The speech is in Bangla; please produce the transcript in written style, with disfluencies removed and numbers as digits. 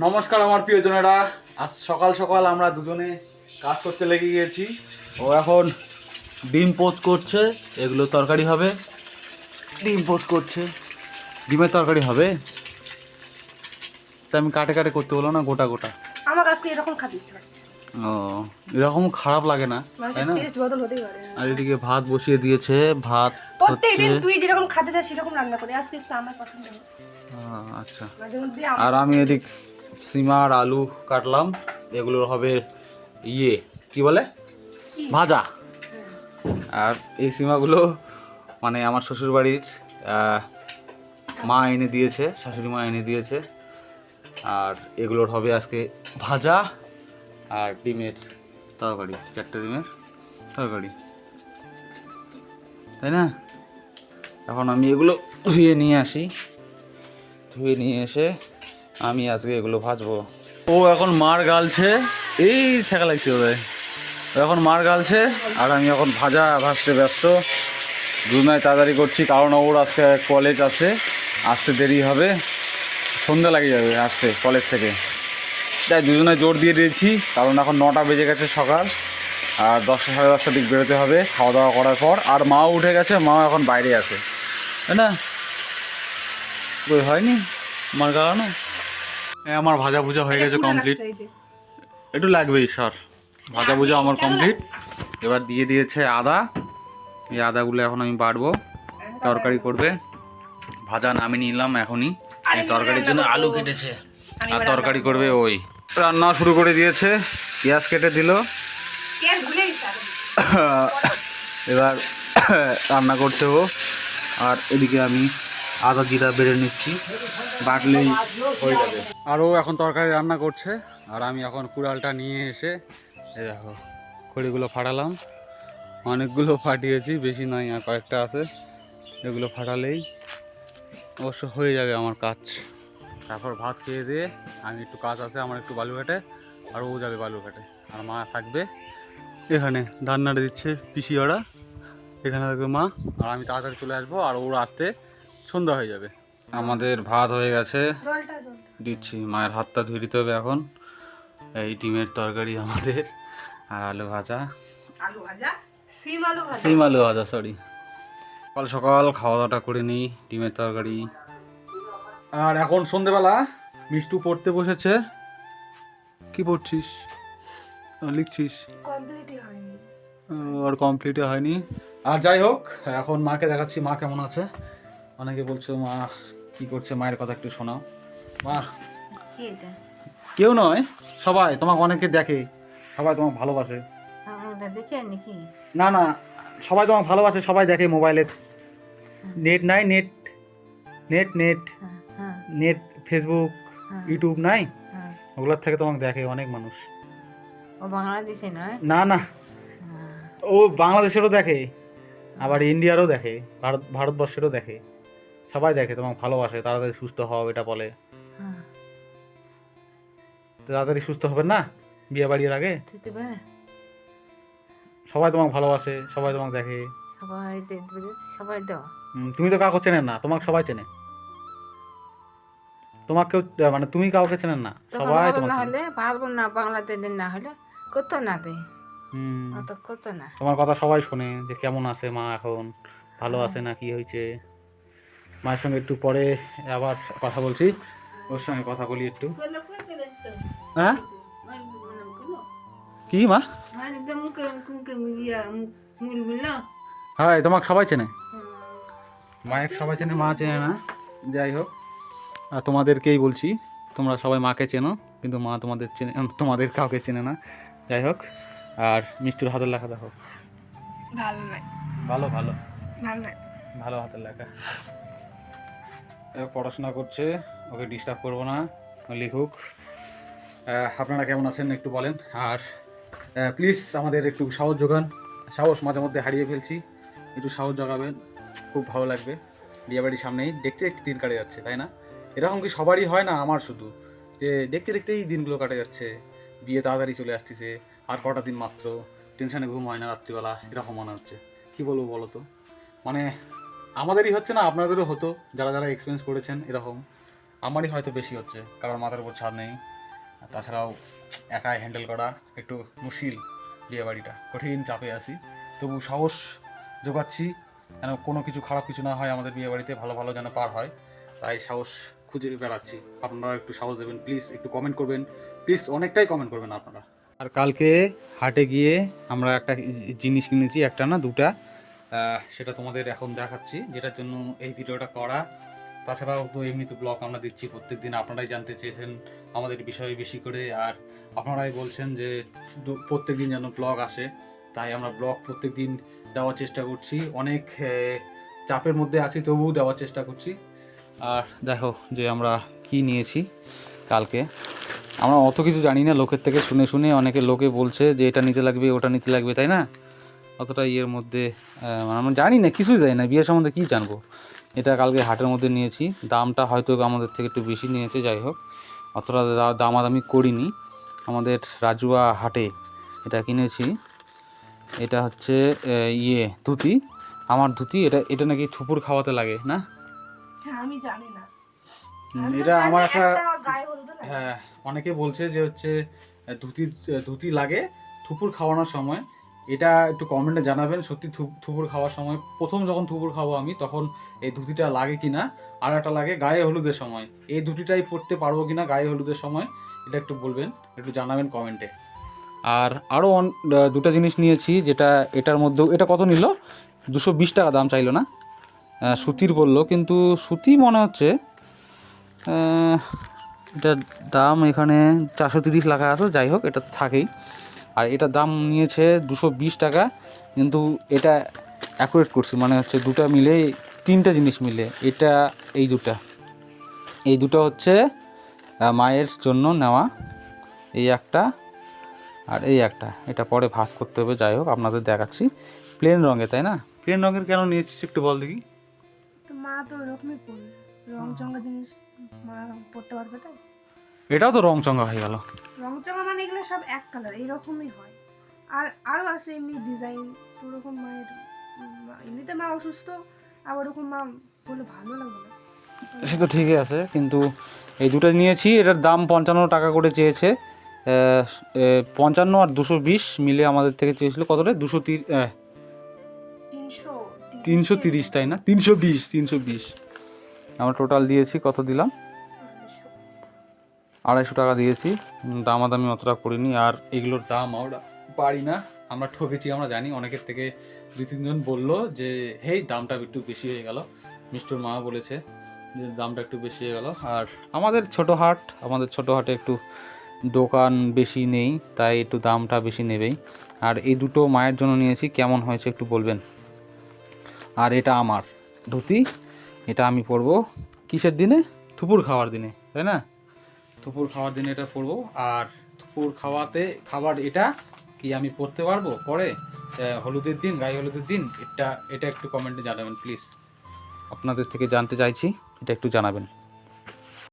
নমস্কার আমার প্রিয়জনেরা। আজ সকাল সকাল আমরা দুজনে কাজ করতে লেগে গিয়েছি। ও এখন ডিম পোচ করছে, এগুলো তরকারি হবে। ডিম পোচ করছে, ডিমের তরকারি হবে। তাই আমি কাটে কাটে করতে বলো না, গোটা গোটা। আমার আজকে এরকম খাবি ও, এরকম খারাপ লাগে না, তাই না? টেস্ট বদল হতেই পারে। আর এদিকে ভাত বসিয়ে দিয়েছে, ভাত প্রত্যেকদিন তুই যেরকম খেতে চাস সেরকম রান্না করি, আজকে একটু আমার পছন্দ হয়। আচ্ছা। মাঝে মধ্যে আর আমি এদিক সিমা আর আলু কাটলাম, এগুলো হবে কি বলে, ভাজা। আর এই সিমাগুলো মানে আমার শ্বশুরবাড়ির মা এনে দিয়েছে, শাশুড়ি মা এনে দিয়েছে। আর এগুলোর হবে আজকে ভাজা আর ডিমের তরকারি, 4টে ডিমের তরকারি, তাই না? এখন আমি এগুলো ধুয়ে নিয়ে আসি, ধুয়ে নিয়ে এসে আমি আজকে এগুলো ভাজবো। ও এখন মার গালছে, এই ছেঁকা লাগছে ওদের। ও এখন মার গালছে আর আমি এখন ভাজতে ব্যস্ত। দুজনায় তাড়াতাড়ি করছি, কারণ ওর আজকে কলেজ আছে, আসতে দেরি হবে, সন্ধ্যা লাগে যাবে আসতে কলেজ থেকে। তাই দুজনে জোর দিয়ে দিয়েছি, কারণ এখন 9টা বেজে গেছে সকাল, আর 10টা সাড়ে 10টার দিক বেরোতে হবে খাওয়া দাওয়া করার পর। আর মাও উঠে গেছে, মাও এখন বাইরে আছে, তাই না? কই হয়নি মার গালানো? আমার ভাজা ভুজা হয়ে গেছে কমপ্লিট। একটু লাগবেই সর, ভাজা ভুজা আমার কমপ্লিট। এবার দিয়ে দিয়েছে আদা, এই আদাগুলো এখন আমি বাড়বো, তরকারি করবে। ভাজা নামিয়ে নিলাম এখনই, এই তরকারির জন্য আলু কেটেছে আর তরকারি করবে। ওই রান্না শুরু করে দিয়েছে, পেঁয়াজ কেটে দিল, এবার রান্না করতে ও। আর এদিকে আমি আদা জিরা বেড়ে নিচ্ছি, বাটলেই হয়ে যাবে। আর ও এখন তরকারি রান্না করছে, আর আমি এখন কুড়ালটা নিয়ে এসে এই দেখো খড়িগুলো ফাটালাম। অনেকগুলো ফাটিয়েছি, বেশি নয়, আর কয়েকটা আছে। এগুলো ফাটালেই অবশ্য হয়ে যাবে আমার কাজ। তারপর ভাত খেয়ে দিয়ে আমি একটু কাজ আছে আমার, একটু বালুঘাটে, আর ও যাবে বালুঘাটে। আর মা থাকবে এখানে, ধান নাড়ে দিচ্ছে পিসি ওরা, এখানে থাকবে মা। আর আমি তাড়াতাড়ি চলে আসবো, আর ওরা আসতে সন্ধ্যা হয়ে যাবে। আমাদের ভাত হয়ে গেছে, দিচ্ছি। মায়ের হাতটা ধুয়ে দিতে হবে এখন। এই ডিমের তরকারি আমাদের, আর আলু ভাজা, সিম আলু ভাজা, সরি। সকাল সকাল খাওয়া দাওয়াটা করে নিই, ডিমের তরকারি। আর এখন সন্ধেবেলা মিষ্টু পড়তে বসেছে। কি পড়ছিস? লিখছিস? আর কমপ্লিটই হয়নি। আর যাই হোক, এখন মাকে দেখাচ্ছি মা কেমন আছে। অনেকে বলছো মা কি করছে, মায়ের কথা একটু শোনাও। মা, কেউ নয়, সবাই তোমাকে অনেকে দেখে, সবাই তোমাকে ভালোবাসে। না না, সবাই তোমাকে ভালোবাসে, সবাই দেখে মোবাইলে। নেট নাই, net net net net Facebook YouTube নাই, ওগুলোর থেকে তোমাকে দেখে অনেক মানুষ। ও বাংলাদেশে নয়? না না, ও বাংলাদেশেরও দেখে, আবার ইন্ডিয়ারও দেখে, ভারতবর্ষেরও দেখে। সবাই দেখে, তোমাকে ভালোবাসে, তাড়াতাড়ি সুস্থ হও এটা বলে। তাড়াতাড়ি সুস্থ হবে না বিয়ে বাড়ির আগে? সবাই তোমাকে ভালোবাসে, সবাই তোমাকে দেখে। সবাই দেওয়া। তুমি তো কাউকে চেনেন না, তোমাকে সবাই চেনে। তোমাকে কেউ মানে তুমি কাউকে চেনেন না, সবাই তোমাকে না চেনে। হলে পারবো না, বাংলাদেশের না হলে করতো না দে, অত করতো না। তোমার কথা সবাই শোনে, যে কেমন আছে মা, এখন ভালো আছে না, কি হয়েছে। মায়ের সঙ্গে একটু পরে আবার কথা বলছি, ওর সঙ্গে কথা বলি একটু। হ্যাঁ কি মা? হ্যাঁ, তোমাকে সবাই চেনে, মায়ের সবাই চেনে, মা চেনে না। যাই হোক, আর তোমাদেরকেই বলছি, তোমরা সবাই মাকে চেনো, কিন্তু মা তোমাদের চেনে, তোমাদের কাউকে চেনে না। যাই হোক, আর মিষ্টির হাতের লেখা দেখো, ভালো নয়, ভালো ভালো ভালো নয়, ভালো হাতের লেখা। পড়াশোনা করছে, ওকে ডিস্টার্ব করবো না, লিখুক। আপনারা কেমন আছেন একটু বলেন। আর প্লিজ আমাদের একটু সাহস যোগান, সাহস মাঝে মধ্যে হারিয়ে ফেলছি, একটু সাহস জোগাবেন, খুব ভালো লাগবে। বিয়েবাড়ির সামনেই দেখতে দেখতে দিন কাটে যাচ্ছে, তাই না? এরকম কি সবারই হয় না? আমার শুধু যে দেখতে দেখতেই দিনগুলো কাটে যাচ্ছে, বিয়ে তাড়াতাড়ি চলে আসতেছে, আর কটা দিন মাত্র, টেনশানে ঘুম হয় না রাত্রিবেলা, এরকম মনে হচ্ছে। কি বলবো বলো তো, মানে আমাদেরই হচ্ছে না, আপনাদেরও হতো, যারা যারা এক্সপিরিয়েন্স করেছেন এরকম। আমারই হয়তো বেশি হচ্ছে, কারণ মাথার উপর ছাদ নেই। আর তাছাড়াও একাই হ্যান্ডেল করা একটু মুশকিল, বিয়েবাড়িটা কঠিন চাপে আছি। তবু সাহস জোগাচ্ছি যেন কোনো কিছু খারাপ কিছু না হয়, আমাদের বিয়েবাড়িতে ভালো ভালো যেন পার হয়, তাই সাহস খুঁজে বেড়াচ্ছি। আপনারা একটু সাহস দেবেন প্লিজ, একটু কমেন্ট করবেন প্লিজ, অনেকটাই কমেন্ট করবেন আপনারা। আর কালকে হাটে গিয়ে আমরা একটা জিনিস কিনেছি, একটা না দুটা, সেটা তোমাদের এখন দেখাচ্ছি, যেটার জন্য এই ভিডিওটা করা। তাছাড়াও তো এমনি তো ব্লগ আমরা দিচ্ছি প্রত্যেক দিন, আপনারাই জানতে চেয়েছেন আমাদের বিষয়ে বেশি করে, আর আপনারাই বলছেন যে প্রত্যেক দিন যেন ব্লগ আসে, তাই আমরা ব্লগ প্রত্যেক দিন দেওয়ার চেষ্টা করছি। অনেক চাপের মধ্যে আছি তবুও দেওয়ার চেষ্টা করছি। আর দেখো যে আমরা কি নিয়েছি কালকে, আমরা অত কিছু জানি না, লোকের থেকে শুনে শুনে অনেকে লোকে বলছে যে এটা নিতে লাগবে ওটা নিতে লাগবে, তাই না? অতটা ইয়ের মধ্যে আমরা জানি না, কিছুই জানি না, বিয়ের সম্বন্ধে কী জানবো। এটা কালকে হাটের মধ্যে নিয়েছি, দামটা হয়তো আমাদের থেকে একটু বেশি নিয়েছে, যাই হোক অতটা দামাদামি করিনি। আমাদের রাজুয়া হাটে এটা কিনেছি। এটা হচ্ছে ধুতি, আমার ধুতি। এটা নাকি থুপুর খাওয়াতে লাগে না? হ্যাঁ আমি জানি না, এটা আমার একটা গায়ে হলুদ লাগে। হ্যাঁ, অনেকে বলছে যে হচ্ছে ধুতি লাগে থুপুর খাওয়ানোর সময়। এটা একটু কমেন্টে জানাবেন, সত্যি থুপুর খাওয়ার সময়, প্রথম যখন থুপুর খাবো আমি, তখন এই ধুতিটা লাগে কিনা। আর একটা লাগে গায়ে হলুদের সময়, এই ধুতিটাই পরতে পারবো কিনা গায়ে হলুদের সময়, এটা একটু বলবেন, একটু জানাবেন কমেন্টে। আর আরও দুটো জিনিস নিয়েছি, যেটা এটার মধ্যেও, এটা কত নিল? 220 টাকা দাম চাইলো না, সুতির বললো, কিন্তু সুতি মনে হচ্ছে। এটার দাম এখানে 430 লেখা আছে, যাই হোক এটা তো থাকেই। আর এটার দাম নিয়েছে 220 টাকা, কিন্তু এটা অ্যাকুরেট করছি, মানে হচ্ছে দুটো মিলে, তিনটা জিনিস মিলে, এটা এই দুটো হচ্ছে মায়ের জন্য নেওয়া, এই একটা আর এই একটা। এটা পরে ভাঁজ করতে হবে, যাই হোক আপনাদের দেখাচ্ছি। প্লেন রঙের, তাই না? প্লেন রঙের কেন নিয়েছিস একটু বল দেখি। তো মা তো ওরকমই পড়বে, রং চঙ্গা জিনিস মা পড়তে পারবে তাই। এটাও তো রং চঙ্গা হয়ে গেল। রং চঙ্গা মানে এগুলো সব এক কালার এইরকমই হয়, আর আরও আছে এমনি ডিজাইন। তো ওরকম মায়ের এমনিতে মা অসুস্থ, আবার ওরকম মা বলে ভালো লাগবে না। সে তো ঠিকই আছে, কিন্তু এই দুটো নিয়েছি, এটার দাম 55 টাকা করে চেয়েছে। 55 আর 220 মিলে আমাদের থেকে চেয়েছিল কতটা? 330, তাই না? 320 আমরা টোটাল দিয়েছি, কত দিলাম? 250 টাকা দিয়েছি। দামাদামি অতটা করিনি, আর এগুলোর দাম আমরা পারি না, আমরা ঠকেছি, আমরা জানি। অনেকের থেকে 2-3 জন বললো যে হেই দামটা একটু বেশি হয়ে গেল, মিষ্টুর মা বলেছে যে দামটা একটু বেশি হয়ে গেল। আর আমাদের ছোটো হাটে একটু দোকান বেশি নেই, তাই একটু দামটা বেশি নেবেই। আর এই দুটো মায়ের জন্য নিয়েছি, কেমন হয়েছে একটু বলবেন। আর এটা আমার ধুতি, এটা আমি পরবো কিসের দিনে? থুপুর খাওয়ার দিনে, তাই না? থুপুর খাওয়ার দিনে এটা পরবো। আর থুপুর খাবার এটা কি আমি পরতে পারবো পরে হলুদের দিন, গায়ে হলুদের দিন? এটা একটু কমেন্টে জানাবেন প্লিজ, আপনাদের থেকে জানতে চাইছি, এটা একটু জানাবেন।